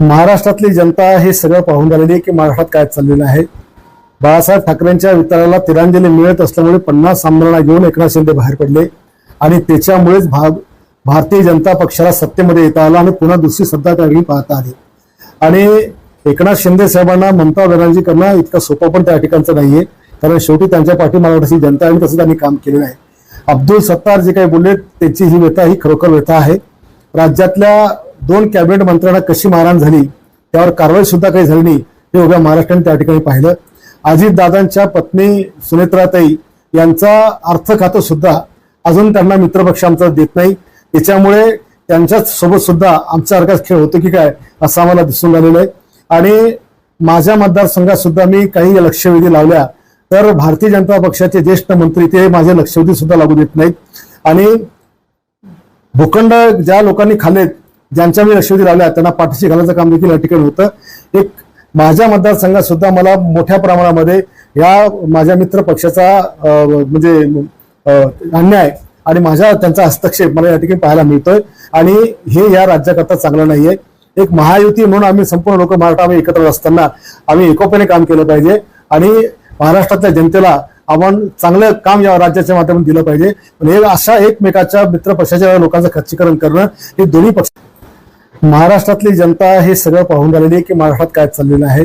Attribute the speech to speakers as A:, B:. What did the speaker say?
A: महाराष्ट्रातली जनता हे सगळं पाहून झालेली आहे की महाराष्ट्रात काय चाललेलं आहे। बाळासाहेब ठाकरेंच्या विचाराला तिरांजली मिळत असल्यामुळे 50 आमदारांना घेऊन एकनाथ शिंदे बाहेर पडले आणि त्याच्यामुळेच भारतीय जनता पक्षाला सत्तेमध्ये येता आला आणि पुन्हा दुसरी सत्ता त्यावेळी पाहता आली। आणि एकनाथ शिंदे साहेबांना ममता बॅनर्जी करणं इतकं सोपं पण त्या ठिकाणचं नाहीये, कारण शेवटी त्यांच्या पाठीमागे जनता आणि तसं त्यांनी काम केलेलं आहे। अब्दुल सत्तार जे काही बोलले त्याची ही व्यथा ही खरोखर व्यथा आहे। राज्यातल्या 2 कॅबिनेट मंत्र्यांना कशी मारहाण झाली त्यावर कारवाई सुद्धा काही झाली नाही हे उभ्या महाराष्ट्राने त्या ठिकाणी पाहिलं। अजितदादांच्या पत्नी सुनेत्राताई यांचा अर्थ खातं सुद्धा अजून त्यांना मित्रपक्ष आमचा देत नाही, त्याच्यामुळे त्यांच्याच सोबत सुद्धा आमच्यासारखाच खेळ होतो की काय असं आम्हाला दिसून आलेलं आहे। आणि माझ्या मतदारसंघात सुद्धा मी काही लक्षवेधी लावल्या तर भारतीय जनता पक्षाचे ज्येष्ठ मंत्री ते माझे लक्षवेधी सुद्धा लागू देत नाहीत। आणि भूखंड ज्या लोकांनी खाल्लेत, ज्यांच्या मी लक्षवेधी लावल्या त्यांना पाठीशी घालायचं काम देखील या ठिकाणी होतं। एक माझ्या मतदारसंघात सुद्धा मला मोठ्या प्रमाणामध्ये या माझ्या मित्र पक्षाचा म्हणजे अन्याय आणि त्यांचा हस्तक्षेप मला या ठिकाणी पाहायला मिळतोय आणि हे या राज्याकरता चांगलं नाहीये। एक महायुती म्हणून आम्ही संपूर्ण लोक आम्ही एकत्र असताना आम्ही एकोप्याने काम केलं पाहिजे आणि महाराष्ट्रातल्या जनतेला आपण चांगलं काम या राज्याच्या माध्यमातून दिलं पाहिजे। पण हे अशा एकमेकाच्या मित्र पक्षाच्या लोकांचं खच्चीकरण करणं हे दोन्ही पक्ष महाराष्ट्रातली जनता हे सगळं पाहून झालेली आहे की महाराष्ट्रात काय चाललेलं आहे।